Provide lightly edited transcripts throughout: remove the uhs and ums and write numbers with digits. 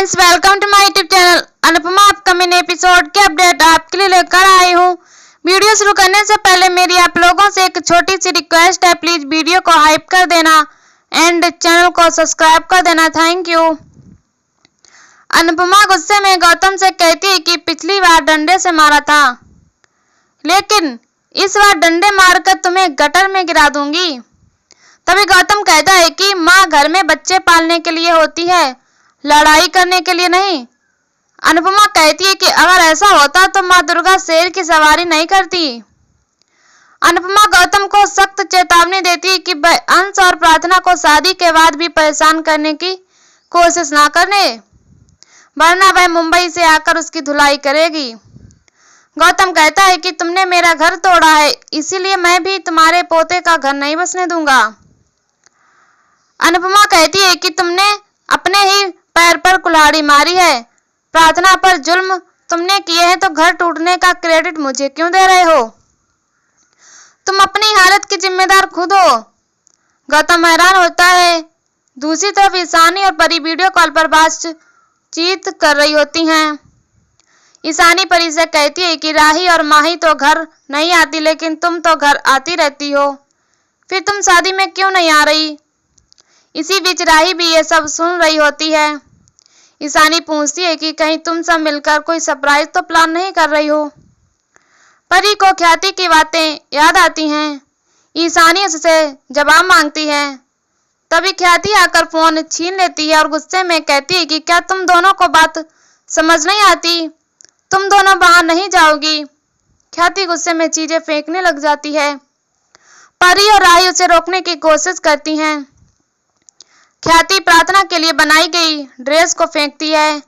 Friends, welcome to my YouTube channel. Anupama upcoming episode के update आपके लिए लेकर आई हूँ। वीडियो शुरू करने से पहले मेरी आप लोगों से एक छोटी सी रिक्वेस्ट है, प्लीज वीडियो को हाइप कर देना एंड चैनल को सब्सक्राइब कर देना। Thank you. अनुपमा गुस्से में गौतम से कहती है कि पिछली बार डंडे से मारा था, लेकिन इस बार डंडे मारकर तुम्हें गटर में गिरा दूंगी। तभी गौतम कहता है कि माँ घर में बच्चे पालने के लिए होती है, लड़ाई करने के लिए नहीं। अनुपमा कहती है कि अगर ऐसा होता तो माँ दुर्गा शेर की सवारी नहीं करती। अनुपमा गौतम को सख्त चेतावनी देती है कि वह अंश और प्रार्थना को शादी के बाद भी परेशान करने की कोशिश ना करने, वरना वह मुंबई से आकर उसकी धुलाई करेगी। गौतम कहता है कि तुमने मेरा घर तोड़ा है, इसीलिए मैं भी तुम्हारे पोते का घर नहीं बसने दूंगा। अनुपमा कहती है कि तुमने अपने ही पैर पर कुल्हाड़ी मारी है, प्रार्थना पर जुल्म तुमने किए हैं, तो घर टूटने का क्रेडिट मुझे क्यों दे रहे हो? तुम अपनी हालत की जिम्मेदार खुद हो। गौतम हैरान होता है। दूसरी तरफ ईशानी और परी वीडियो कॉल पर बातचीत कर रही होती हैं। ईशानी परी से कहती है कि राही और माही तो घर नहीं आती, लेकिन तुम तो घर आती रहती हो, फिर तुम शादी में क्यों नहीं आ रही? इसी बीच राही भी ये सब सुन रही होती है। ईशानी पूछती है कि कहीं तुम सब मिलकर कोई सरप्राइज तो प्लान नहीं कर रही हो? परी को ख्याति की बातें याद आती हैं। ईशानी उससे जवाब मांगती है। तभी ख्याति आकर फोन छीन लेती है और गुस्से में कहती है कि क्या तुम दोनों को बात समझ नहीं आती? तुम दोनों बाहर नहीं जाओगी। ख्याति गुस्से में चीजें फेंकने लग जाती है। परी और राही उसे रोकने की कोशिश करती हैं। ख्याति प्रार्थना के लिए बनाई गई ड्रेस को फेंकती है।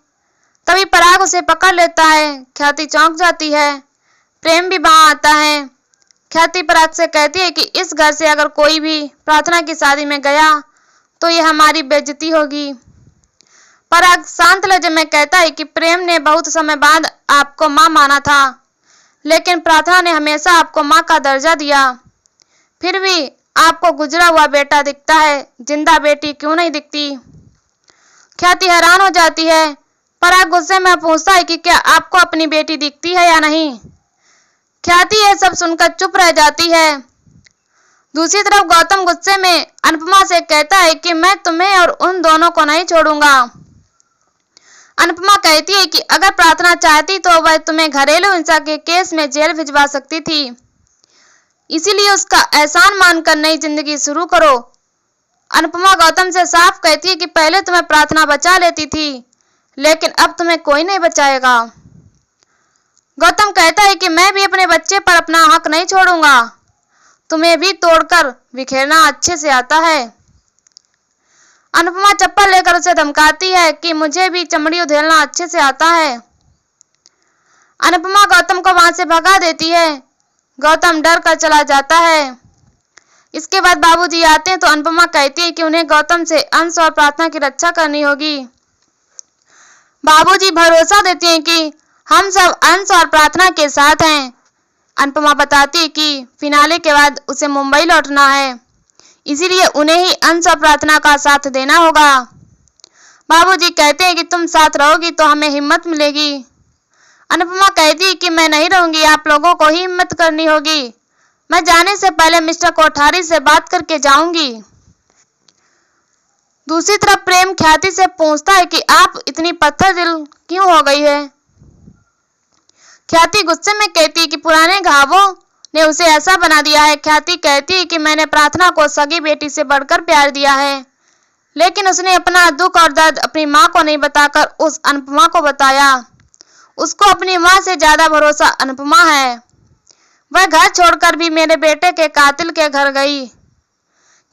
तभी पराग उसे पकड़ लेता है। ख्याति चौंक जाती है। प्रेम भी वहां आता है। ख्याति पराग से कहती है कि इस घर से अगर कोई भी प्रार्थना की शादी में गया तो ये हमारी बेइज्जती होगी। पराग शांत लहजे में कहता है कि प्रेम ने बहुत समय बाद आपको माँ माना था, लेकिन प्रार्थना ने हमेशा आपको माँ का दर्जा दिया। फिर भी आपको गुजरा हुआ बेटा दिखता है, जिंदा बेटी क्यों नहीं दिखती? ख्याति हैरान हो जाती है। पराग गुस्से में पूछता है कि क्या आपको अपनी बेटी दिखती है या नहीं? ख्याति यह सब सुनकर चुप रह जाती है। दूसरी तरफ गौतम गुस्से में अनुपमा से कहता है कि मैं तुम्हें और उन दोनों को नहीं छोड़ूंगा। अनुपमा कहती है कि अगर प्रार्थना चाहती तो वह तुम्हें घरेलू हिंसा के केस में जेल भिजवा सकती थी, इसीलिए उसका एहसान मानकर नई जिंदगी शुरू करो। अनुपमा गौतम से साफ कहती है कि पहले तुम्हें प्रार्थना बचा लेती थी, लेकिन अब तुम्हें कोई नहीं बचाएगा। गौतम कहता है कि मैं भी अपने बच्चे पर अपना हक नहीं छोड़ूंगा। तुम्हें भी तोड़कर बिखेरना अच्छे से आता है। अनुपमा चप्पल लेकर उसे धमकाती है कि मुझे भी चमड़ी उधेड़ना अच्छे से आता है। अनुपमा गौतम को वहां से भगा देती है। गौतम डर कर चला जाता है। इसके बाद बाबूजी आते हैं तो अनुपमा कहती है कि उन्हें गौतम से अंश और प्रार्थना की रक्षा करनी होगी। बाबूजी भरोसा देते हैं कि हम सब अंश और प्रार्थना के साथ हैं। अनुपमा बताती है कि फिनाले के बाद उसे मुंबई लौटना है, इसीलिए उन्हें ही अंश और प्रार्थना का साथ देना होगा। बाबूजी कहते हैं कि तुम साथ रहोगी तो हमें हिम्मत मिलेगी। अनुपमा कहती है कि मैं नहीं रहूंगी, आप लोगों को ही हिम्मत करनी होगी। मैं जाने से पहले मिस्टर कोठारी से बात करके जाऊंगी। दूसरी तरफ प्रेम ख्याति से पूछता है कि आप इतनी पत्थर दिल क्यों हो गई है? ख्याति गुस्से में कहती है कि पुराने घावों ने उसे ऐसा बना दिया है। ख्याति कहती है कि मैंने प्रार्थना को सगी बेटी से बढ़कर प्यार दिया है, लेकिन उसने अपना दुख और दर्द अपनी माँ को नहीं बताकर उस अनुपमा को बताया। उसको अपनी माँ से ज्यादा भरोसा अनुपमा है। वह घर छोड़कर भी मेरे बेटे के कातिल के घर गई।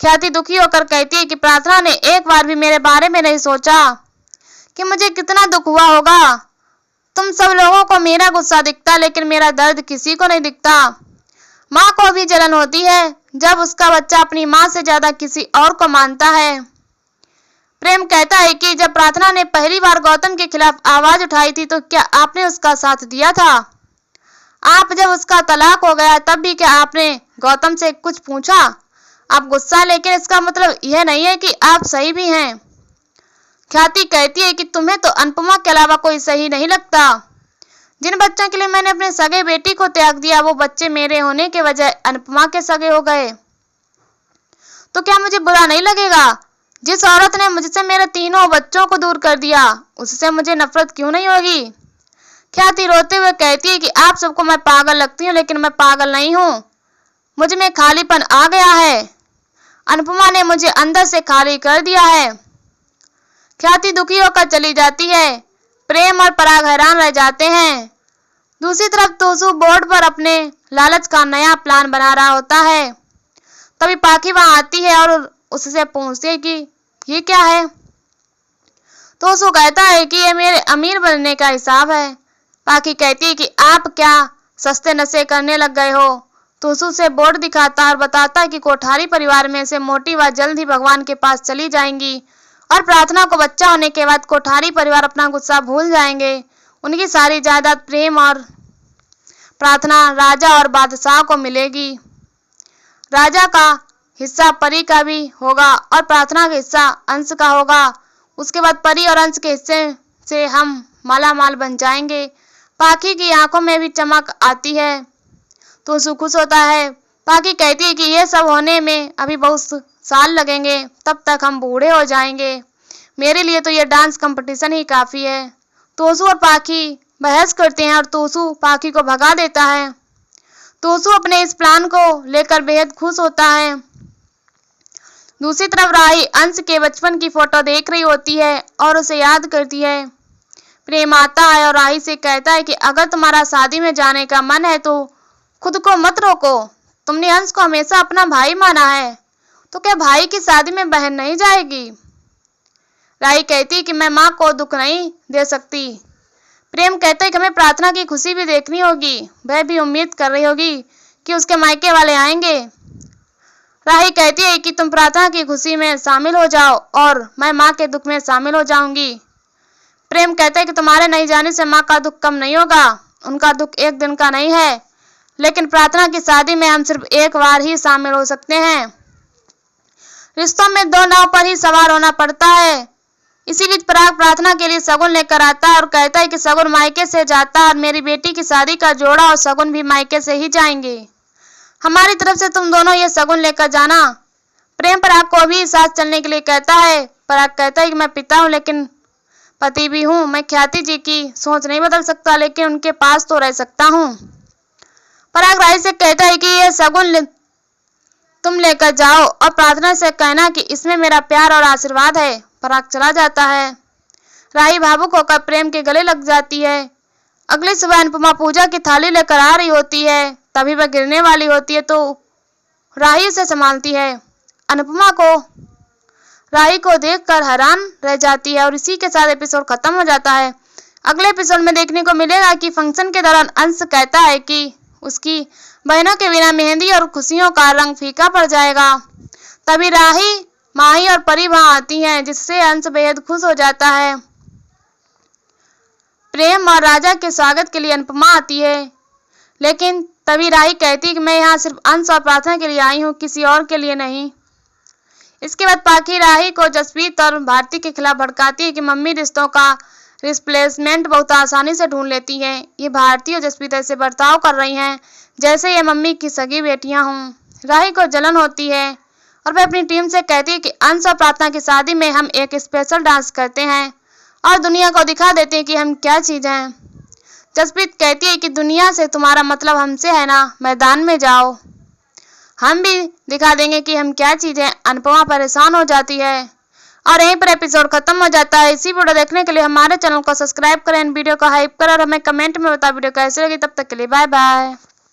ख्याति दुखी होकर कहती है कि प्रार्थना ने एक बार भी मेरे बारे में नहीं सोचा कि मुझे कितना दुख हुआ होगा। तुम सब लोगों को मेरा गुस्सा दिखता, लेकिन मेरा दर्द किसी को नहीं दिखता। माँ को भी जलन होती है जब उसका बच्चा अपनी माँ से ज्यादा किसी और को मानता है। प्रेम कहता है कि जब प्रार्थना ने पहली बार गौतम के खिलाफ आवाज उठाई थी तो क्या आपने उसका साथ दिया था? आप जब उसका तलाक हो गया तब भी क्या आपने गौतम से कुछ पूछा? आप गुस्सा, लेकिन इसका मतलब यह नहीं है कि आप सही भी हैं। ख्याति कहती है कि तुम्हें तो अनुपमा के अलावा कोई सही नहीं लगता। जिन बच्चों के लिए मैंने अपने सगे बेटी को त्याग दिया वो बच्चे मेरे होने के वजह अनुपमा के सगे हो गए, तो क्या मुझे बुरा नहीं लगेगा? जिस औरत ने मुझसे मेरे तीनों बच्चों को दूर कर दिया उससे मुझे नफरत क्यों नहीं होगी? ख्याति रोते हुए कहती है कि आप सबको मैं पागल लगती हूँ, लेकिन मैं पागल नहीं हूँ। मुझ में खालीपन आ गया है। अनुपमा ने मुझे अंदर से खाली कर दिया है। ख्याति दुखी होकर चली जाती है। प्रेम और पराग हैरान रह जाते हैं। दूसरी तरफ तोसू बोर्ड पर अपने लालच का नया प्लान बना रहा होता है। तभी पाखी वहां आती है और उससे पूछती है कि ये क्या है। तोसू कहता है कि ये मेरे अमीर बनने का हिसाब है। पाखी कहती है कि आप क्या सस्ते नशे करने लग गए हो। तोसू से बोर्ड दिखाता और बताता है कि कोठारी परिवार में से मोटी व जल्द ही भगवान के पास चली जाएंगी और प्रार्थना को बच्चा होने के बाद कोठारी परिवार अपना गुस्सा भूल जाएंगे। उनकी सारी जायदाद प्रेम और प्रार्थना राजा और बादशाह को मिलेगी। राजा का हिस्सा परी का भी होगा और प्रार्थना का हिस्सा अंश का होगा। उसके बाद परी और अंश के हिस्से से हम मालामाल बन जाएंगे। पाखी की आंखों में भी चमक आती है। तोसू खुश होता है। पाखी कहती है कि यह सब होने में अभी बहुत साल लगेंगे, तब तक हम बूढ़े हो जाएंगे। मेरे लिए तो यह डांस कंपटीशन ही काफी है। तोसू और पाखी बहस करते हैं और तोसू पाखी को भगा देता है। तोसू अपने इस प्लान को लेकर बेहद खुश होता है। दूसरी तरफ राही अंश के बचपन की फोटो देख रही होती है और उसे याद करती है। प्रेम आता है और राही से कहता है कि अगर तुम्हारा शादी में जाने का मन है तो खुद को मत रोको। तुमने अंश को हमेशा अपना भाई माना है, तो क्या भाई की शादी में बहन नहीं जाएगी? राही कहती है कि मैं माँ को दुख नहीं दे सकती। प्रेम कहता है कि हमें प्रार्थना की खुशी भी देखनी होगी। वह भी उम्मीद कर रही होगी कि उसके मायके वाले आएंगे। राही कहती है कि तुम प्रार्थना की खुशी में शामिल हो जाओ और मैं माँ के दुख में शामिल हो जाऊंगी। प्रेम कहता है कि तुम्हारे नहीं जाने से माँ का दुख कम नहीं होगा। उनका दुख एक दिन का नहीं है, लेकिन प्रार्थना की शादी में हम सिर्फ एक बार ही शामिल हो सकते हैं। रिश्तों में दो नाव पर ही सवार होना पड़ता है। इसी बीच पराग प्रार्थना के लिए सगुन लेकर आता है और कहता है कि सगुन मायके से जाता है और मेरी बेटी की शादी का जोड़ा और सगुन भी मायके से ही जाएंगे। हमारी तरफ से तुम दोनों ये सगुन लेकर जाना। प्रेम पराग को भी साथ चलने के लिए कहता है। पराग कहता है कि मैं पिता हूँ लेकिन पति भी हूँ। मैं ख्याति जी की सोच नहीं बदल सकता, लेकिन उनके पास तो रह सकता हूँ। पराग राही से कहता है कि ये सगुन तुम लेकर जाओ और प्रार्थना से कहना कि इसमें मेरा प्यार और आशीर्वाद है। पराग चला जाता है। राही भावुक होकर प्रेम के गले लग जाती है। अगली सुबह अनुपमा पूजा की थाली लेकर आ रही होती है। तभी वह गिरने वाली होती है तो राही उसे संभालती है। अनुपमा को राही को देखकर हैरान रह जाती है और इसी के साथ एपिसोड खत्म हो जाता है। अगले एपिसोड में देखने को मिलेगा कि फंक्शन के दौरान अंश कहता है कि उसकी बहनों के बिना मेहंदी और खुशियों का रंग फीका पड़ जाएगा। तभी राही, माही और परी वहां आती हैं, जिससे अंश बेहद खुश हो जाता है। प्रेम और राजा के स्वागत के लिए अनुपमा आती है, लेकिन तभी राही कहती है कि मैं यहाँ सिर्फ अंश और प्रार्थना के लिए आई हूँ, किसी और के लिए नहीं। इसके बाद पाखी राही को जसप्रीत और भारती के खिलाफ भड़काती है कि मम्मी रिश्तों का रिप्लेसमेंट बहुत आसानी से ढूंढ लेती है। ये भारती और जसप्रीत ऐसे बर्ताव कर रही हैं जैसे ये मम्मी की सगी बेटियां हों। राही को जलन होती है और वह अपनी टीम से कहती है कि अंश और प्रार्थना की शादी में हम एक स्पेशल डांस करते हैं और दुनिया को दिखा देते हैं कि हम क्या चीज़ हैं। जसप्रीत कहती है कि दुनिया से तुम्हारा मतलब हमसे है ना, मैदान में जाओ, हम भी दिखा देंगे कि हम क्या चीज़ हैं। अनुपमा परेशान हो जाती है और यहीं पर एपिसोड खत्म हो जाता है। इसी वीडियो देखने के लिए हमारे चैनल को सब्सक्राइब करें, वीडियो को हाइप करें और हमें कमेंट में बताएं वीडियो कैसी लगी। तब तक के लिए बाय बाय।